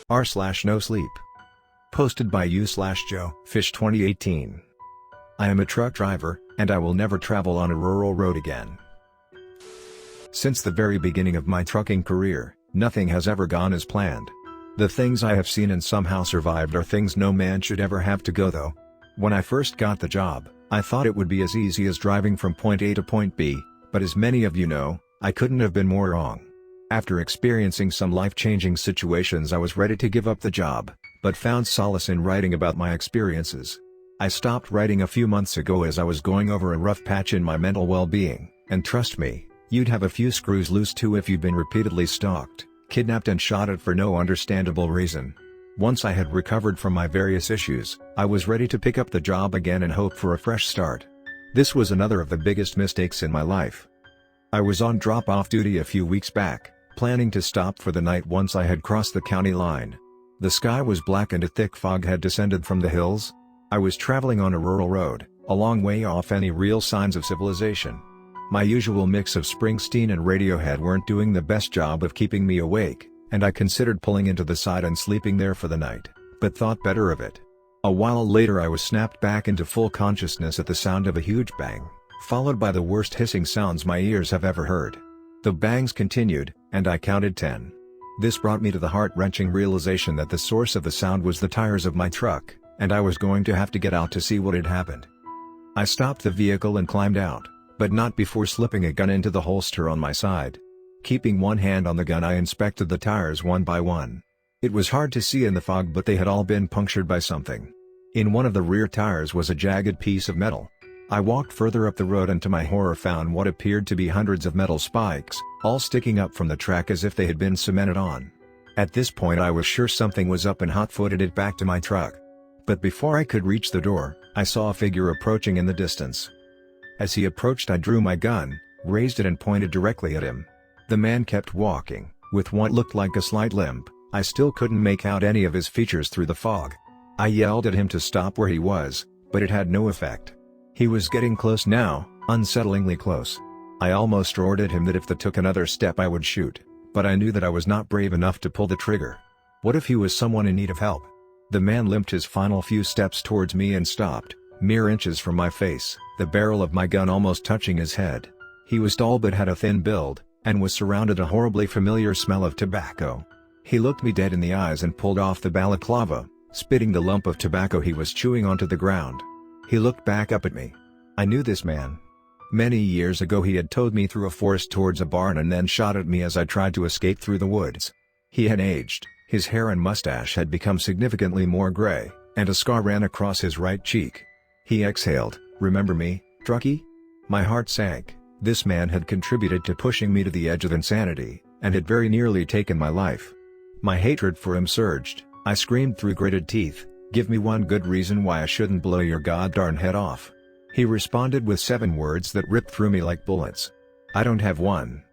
r/Nosleep. Posted by u/Joe Fish 2018. I am a truck driver, and I will never travel on a rural road again. Since the very beginning of my trucking career, nothing has ever gone as planned. The things I have seen and somehow survived are things no man should ever have to go through. When I first got the job, I thought it would be as easy as driving from point A to point B, but as many of you know, I couldn't have been more wrong. After experiencing some life-changing situations, I was ready to give up the job, but found solace in writing about my experiences. I stopped writing a few months ago as I was going over a rough patch in my mental well-being, and trust me, you'd have a few screws loose too if you've been repeatedly stalked, kidnapped and shot at for no understandable reason. Once I had recovered from my various issues, I was ready to pick up the job again and hope for a fresh start. This was another of the biggest mistakes in my life. I was on drop-off duty a few weeks back, planning to stop for the night once I had crossed the county line. The sky was black and a thick fog had descended from the hills. I was traveling on a rural road, a long way off any real signs of civilization. My usual mix of Springsteen and Radiohead weren't doing the best job of keeping me awake, and I considered pulling into the side and sleeping there for the night, but thought better of it. A while later I was snapped back into full consciousness at the sound of a huge bang, followed by the worst hissing sounds my ears have ever heard. The bangs continued, and I counted 10. This brought me to the heart-wrenching realization that the source of the sound was the tires of my truck, and I was going to have to get out to see what had happened. I stopped the vehicle and climbed out, but not before slipping a gun into the holster on my side. Keeping one hand on the gun, I inspected the tires one by one. It was hard to see in the fog, but they had all been punctured by something. In one of the rear tires was a jagged piece of metal. I walked further up the road and to my horror found what appeared to be hundreds of metal spikes, all sticking up from the track as if they had been cemented on. At this point I was sure something was up and hot-footed it back to my truck. But before I could reach the door, I saw a figure approaching in the distance. As he approached, I drew my gun, raised it and pointed directly at him. The man kept walking, with what looked like a slight limp. I still couldn't make out any of his features through the fog. I yelled at him to stop where he was, but it had no effect. He was getting close now, unsettlingly close. I almost roared at him that if he took another step I would shoot, but I knew that I was not brave enough to pull the trigger. What if he was someone in need of help? The man limped his final few steps towards me and stopped, mere inches from my face, the barrel of my gun almost touching his head. He was tall but had a thin build, and was surrounded a horribly familiar smell of tobacco. He looked me dead in the eyes and pulled off the balaclava, spitting the lump of tobacco he was chewing onto the ground. He looked back up at me. I knew this man. Many years ago he had towed me through a forest towards a barn and then shot at me as I tried to escape through the woods. He had aged, his hair and mustache had become significantly more gray, and a scar ran across his right cheek. He exhaled, "Remember me, truckie?" My heart sank. This man had contributed to pushing me to the edge of insanity, and had very nearly taken my life. My hatred for him surged. I screamed through gritted teeth, "Give me one good reason why I shouldn't blow your goddarn head off." He responded with 7 words that ripped through me like bullets. "I don't have one.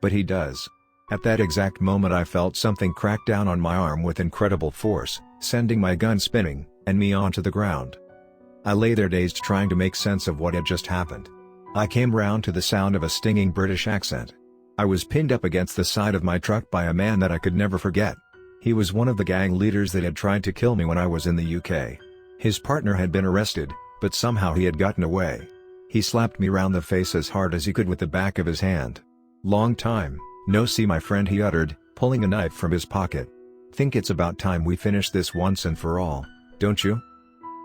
But he does." At that exact moment I felt something crack down on my arm with incredible force, sending my gun spinning, and me onto the ground. I lay there dazed, trying to make sense of what had just happened. I came round to the sound of a stinging British accent. I was pinned up against the side of my truck by a man that I could never forget. He was one of the gang leaders that had tried to kill me when I was in the UK. His partner had been arrested, but somehow he had gotten away. He slapped me round the face as hard as he could with the back of his hand. "Long time, no see my friend," he uttered, pulling a knife from his pocket. "Think it's about time we finish this once and for all, don't you?"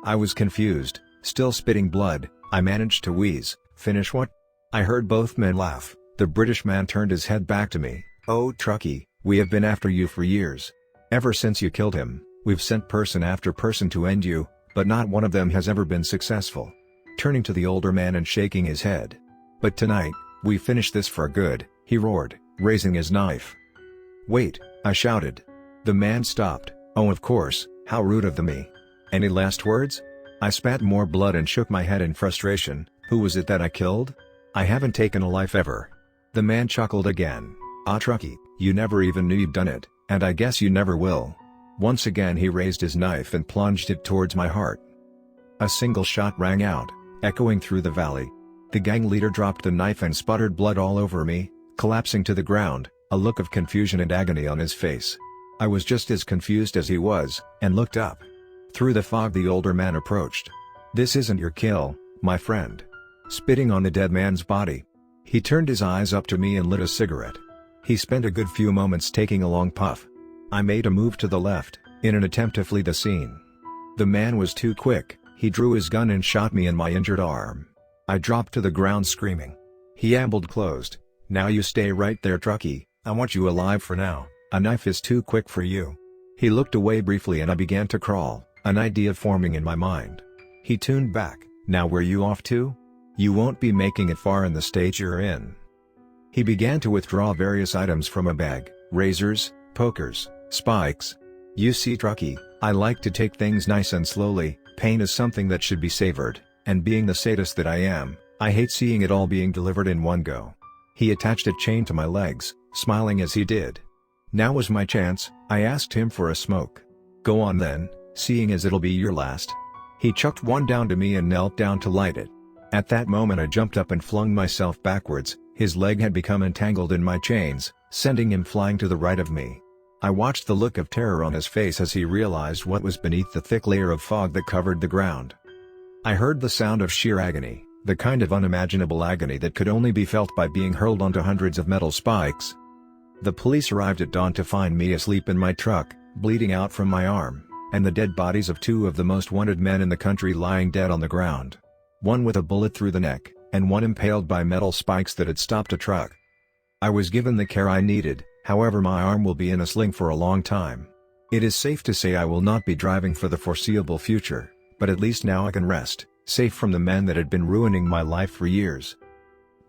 I was confused, still spitting blood. I managed to wheeze, "Finish what?" I heard both men laugh. The British man turned his head back to me. "Oh truckie, we have been after you for years. Ever since you killed him, we've sent person after person to end you, but not one of them has ever been successful." Turning to the older man and shaking his head. "But tonight, we finish this for good," he roared, raising his knife. "Wait," I shouted. The man stopped. "Oh, of course, how rude of me. Any last words?" I spat more blood and shook my head in frustration. "Who was it that I killed? I haven't taken a life ever." The man chuckled again. "Ah truckie, you never even knew you'd done it, and I guess you never will." Once again he raised his knife and plunged it towards my heart. A single shot rang out, echoing through the valley. The gang leader dropped the knife and sputtered blood all over me, collapsing to the ground, a look of confusion and agony on his face. I was just as confused as he was, and looked up. Through the fog the older man approached. "This isn't your kill, my friend." Spitting on the dead man's body. He turned his eyes up to me and lit a cigarette. He spent a good few moments taking a long puff. I made a move to the left, in an attempt to flee the scene. The man was too quick. He drew his gun and shot me in my injured arm. I dropped to the ground screaming. He ambled closed. "Now you stay right there, truckie, I want you alive for now, a knife is too quick for you." He looked away briefly and I began to crawl, an idea forming in my mind. He tuned back. "Now where you off to? You won't be making it far in the state you're in." He began to withdraw various items from a bag, razors, pokers, spikes. "You see, truckie, I like to take things nice and slowly. Pain is something that should be savored, and being the sadist that I am, I hate seeing it all being delivered in one go." He attached a chain to my legs, smiling as he did. Now was my chance. I asked him for a smoke. "Go on then, seeing as it'll be your last." He chucked one down to me and knelt down to light it. At that moment I jumped up and flung myself backwards. His leg had become entangled in my chains, sending him flying to the right of me. I watched the look of terror on his face as he realized what was beneath the thick layer of fog that covered the ground. I heard the sound of sheer agony, the kind of unimaginable agony that could only be felt by being hurled onto hundreds of metal spikes. The police arrived at dawn to find me asleep in my truck, bleeding out from my arm, and the dead bodies of two of the most wanted men in the country lying dead on the ground. One with a bullet through the neck, and one impaled by metal spikes that had stopped a truck. I was given the care I needed, however my arm will be in a sling for a long time. It is safe to say I will not be driving for the foreseeable future, but at least now I can rest, safe from the men that had been ruining my life for years.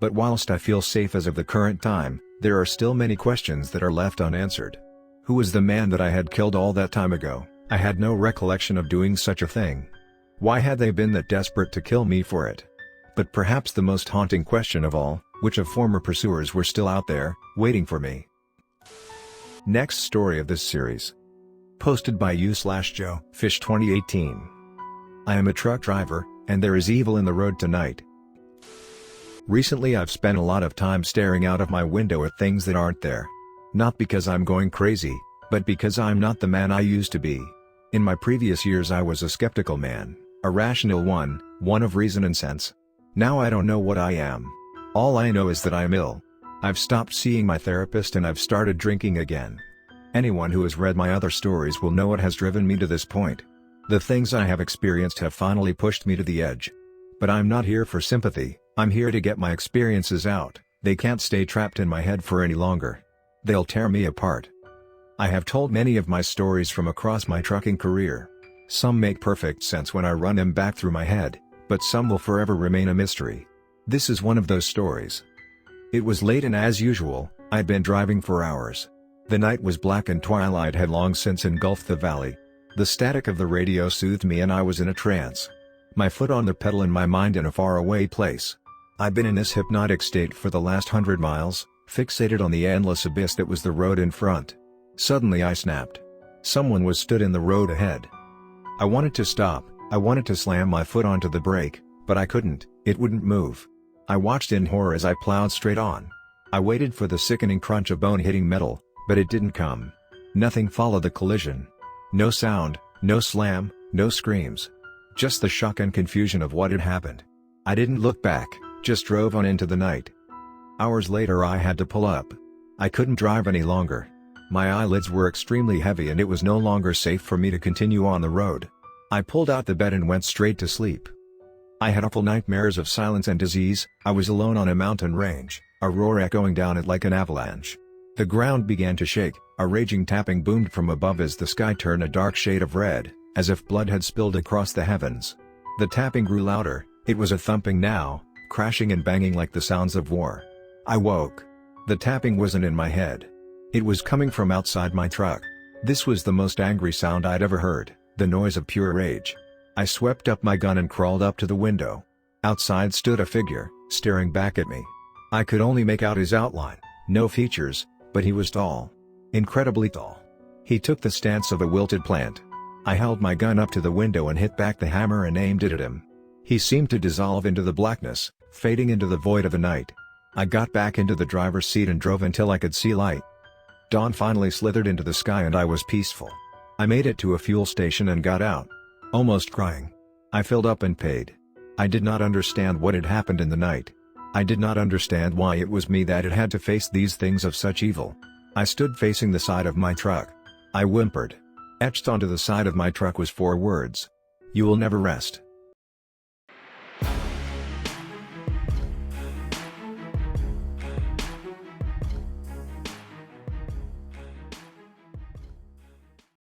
But whilst I feel safe as of the current time, there are still many questions that are left unanswered. Who was the man that I had killed all that time ago? I had no recollection of doing such a thing. Why had they been that desperate to kill me for it? But perhaps the most haunting question of all, which of former pursuers were still out there, waiting for me? Next story of this series. Posted by you/Joe Fish 2018. I am a truck driver, and there is evil in the road tonight. Recently I've spent a lot of time staring out of my window at things that aren't there. Not because I'm going crazy, but because I'm not the man I used to be. In my previous years I was a skeptical man, a rational one of reason and sense. Now I don't know what I am. All I know is that I'm ill. I've stopped seeing my therapist and I've started drinking again. Anyone who has read my other stories will know what has driven me to this point. The things I have experienced have finally pushed me to the edge. But I'm not here for sympathy, I'm here to get my experiences out. They can't stay trapped in my head for any longer. They'll tear me apart. I have told many of my stories from across my trucking career. Some make perfect sense when I run them back through my head, but some will forever remain a mystery. This is one of those stories. It was late and as usual, I'd been driving for hours. The night was black and twilight had long since engulfed the valley. The static of the radio soothed me and I was in a trance. My foot on the pedal and my mind in a faraway place. I'd been in this hypnotic state for the last 100 miles, fixated on the endless abyss that was the road in front. Suddenly I snapped. Someone was stood in the road ahead. I wanted to stop, I wanted to slam my foot onto the brake, but I couldn't, it wouldn't move. I watched in horror as I plowed straight on. I waited for the sickening crunch of bone hitting metal, but it didn't come. Nothing followed the collision. No sound, no slam, no screams. Just the shock and confusion of what had happened. I didn't look back, just drove on into the night. Hours later I had to pull up. I couldn't drive any longer. My eyelids were extremely heavy and it was no longer safe for me to continue on the road. I pulled out the bed and went straight to sleep. I had awful nightmares of silence and disease. I was alone on a mountain range, a roar echoing down it like an avalanche. The ground began to shake, a raging tapping boomed from above as the sky turned a dark shade of red, as if blood had spilled across the heavens. The tapping grew louder, it was a thumping now, crashing and banging like the sounds of war. I woke. The tapping wasn't in my head. It was coming from outside my truck. This was the most angry sound I'd ever heard, the noise of pure rage. I swept up my gun and crawled up to the window. Outside stood a figure, staring back at me. I could only make out his outline, no features, but he was tall. Incredibly tall. He took the stance of a wilted plant. I held my gun up to the window and hit back the hammer and aimed it at him. He seemed to dissolve into the blackness, fading into the void of the night. I got back into the driver's seat and drove until I could see light. Dawn finally slithered into the sky and I was peaceful. I made it to a fuel station and got out. Almost crying. I filled up and paid. I did not understand what had happened in the night. I did not understand why it was me that had to face these things of such evil. I stood facing the side of my truck. I whimpered. Etched onto the side of my truck was 4 words. You will never rest.